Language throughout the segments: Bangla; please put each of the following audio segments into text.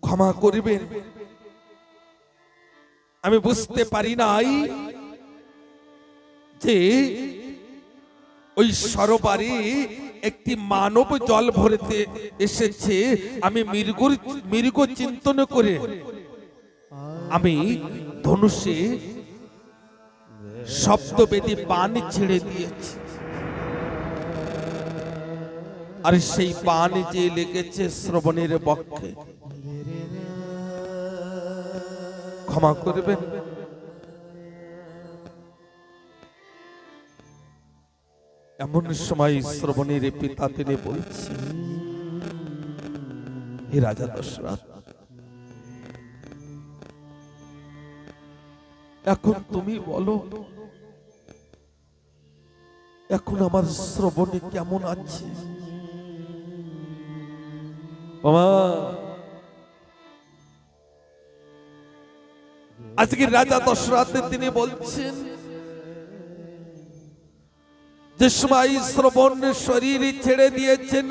ক্ষমা করবেন, আমি বুঝতে পারি নাই যে ওই সরোবরে একটি মানব জল ভরতে এসেছে। আমি মৃগ চিন্তন করে আমি ধনুষে শব্দবেদী বাণ ছেড়ে দিয়েছি, আর সেই বাণ যে লেগেছে শ্রবণের বক্ষে। ক্ষমা করবেন। এমন সময় শ্রবণের পিতা তিনি বলছেন, হে রাজা দশরথ, এখন তুমি বলো, এখন আমার শ্রবণে কেমন আছে? বাবা, আজকে রাজা দশরথ তিনি বলছেন, যে সময় শ্রবণ শরীর ছেড়ে দিয়েছেন,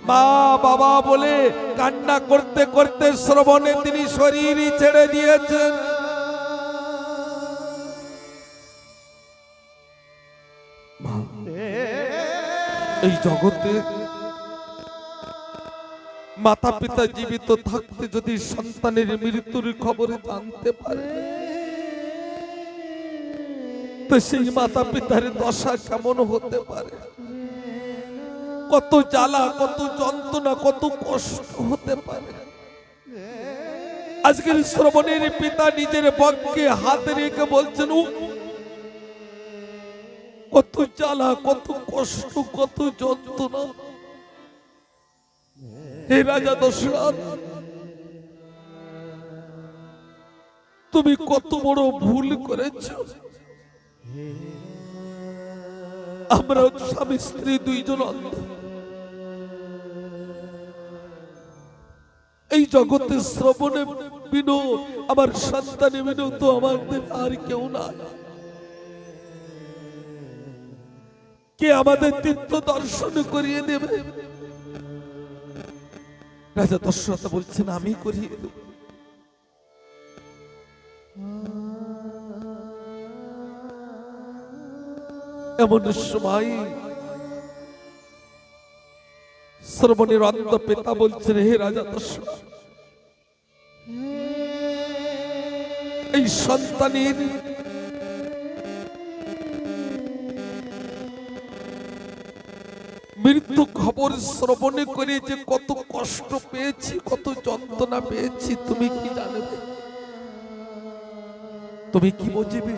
মা বাবা বলে কান্না করতে করতে শ্রবণে তিনি শরীর ছেড়ে দিয়েছেন। এই জগতে মাতা পিতা জীবিত থাকতে যদি সন্তানের মৃত্যুর খবর জানতে পারে, তো সেই মাতা পিতার দশা কেমন হতে পারে? কত জ্বালা, কত যন্ত্রণা, কত কষ্ট হতে পারে। আজকের শ্রবণের পিতা নিজের বক্ষে হাত রেখে বলছেন, কত জ্বালা, কত কষ্ট, কত যন্ত্রণা। হে রাজা দশরথ, তুমি কত বড় ভুল করেছ। আমরা স্বামী স্ত্রী দুইজন অন্ধ, এই জগতে শ্রবণে বিনু, আমার সন্তানে বিনু তো আমাদের আর কেউ নাই। কে আমাদের তীর্থ দর্শন করিয়ে দেবে? রাজা দশরথ বলছেন, আমি করিয়ে দেব। এমন সময় শ্রবণের অন্ধ পিতা বলছেন, হে রাজা দশরথ, এই সন্তানের মৃত্যু খবর শ্রবণে করে যে কত কষ্ট পেয়েছি, কত যন্ত্রণা পেয়েছি, তুমি কি জানবে? তুমি কি বুঝবে?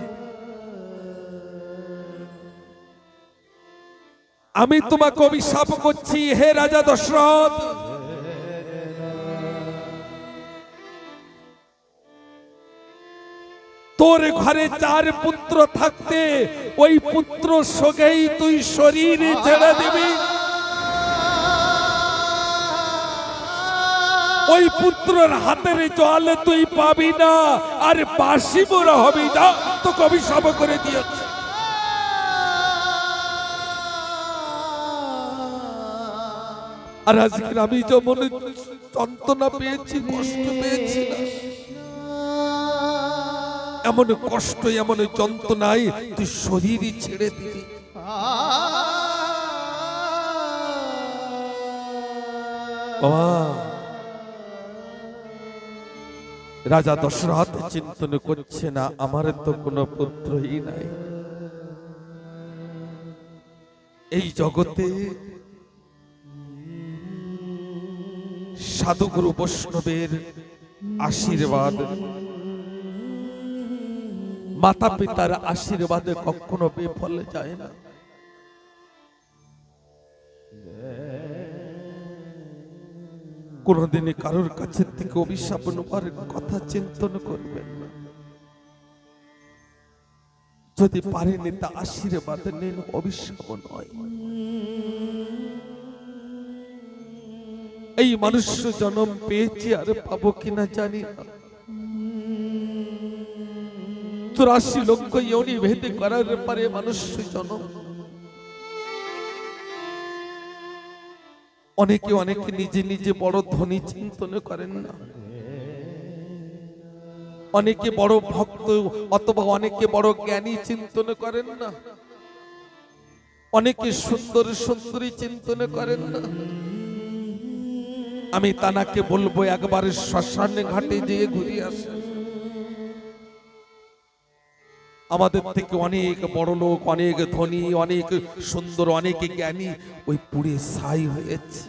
আমি তোমাকে অভিশাপ করছি, হে রাজা দশরথ, তোর ঘরে 4 পুত্র থাকতে ওই পুত্র শোকেই তুই শরীর ছেড়ে দিবি। ওই পুত্রের হাতের জল তুই পাবি না, আর বাসি মোরা হবি। যা, তোকে অভিশাপ করে দিয়েছে। আর আজকে আমি যেমন যন্ত্রণা পেয়েছি, কষ্ট পেয়েছি না, এমন কষ্ট, এমন যন্ত্রণায় তুই শরীরই ছেড়ে দিবি। বাবা, রাজা দশরথ চিন্তন করছে না, আমার তো কোনো পুত্রই নাই। এই জগতে সাধুগুরু বৈষ্ণবের আশীর্বাদ, মাতা পিতার আশীর্বাদে কখনো বিফলে যায় না। কোনদিনই কারোর কাছে থেকে অভিশাপ নেওয়ার কথা চিন্তন করবেন না। যদি পারেনি তা আশীর্বাদ নিন, অভিশাপ নয়। এই মনুষ্য জন্ম পেয়েছি, আর পাবো কিনা জানি না। 84 লক্ষ যোনি ভেদ করার পরে মনুষ্য জন্ম। অনেকে নিজে নিজে বড় ধনী চিন্তন করেন না। অনেকে বড় ভক্ত অথবা অনেকে বড় জ্ঞানী চিন্তন করেন না, অনেকে সুন্দর সুন্দরী চিন্তন করেন না। আমি তানাকে বলবো একবার শ্মশানে ঘাটে যেয়ে ঘুরে আসেন। আমাদের থেকে অনেক বড় লোক, অনেক ধনী, অনেক সুন্দর, অনেক জ্ঞানী ওই পুড়ে ছাই হয়েছে।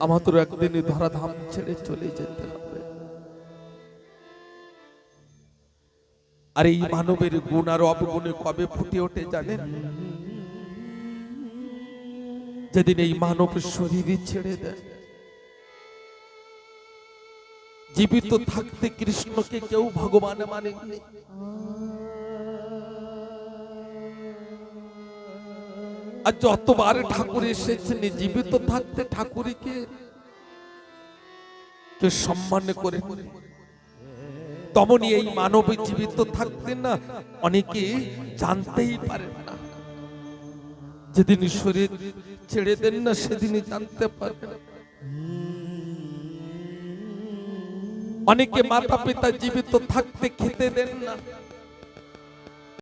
আমাদের একদিন ধরাধাম ছেড়ে চলে যেতে হবে। আর এই মানবের গুণ আর অবগুণে কবে ফুটে ওঠে জানেন? যেদিন এই মানব শরীরই ছেড়ে দেন। জীবিত থাকতে কৃষ্ণকে কেউ ভগবান মানেননি। আর যতবার ঠাকুর এসেছেন জীবিত থাকতে ঠাকুরকে কেউ সম্মান করে, তেমনি এই মানব জীবিত থাকতে না অনেকে জানতেই পারেন না। যেদিন শরীর ছেড়ে দেন না সেদিনই জানতে পারবেন। অনেকে মাতা পিতা জীবিত থাকতে খেতে দেন না,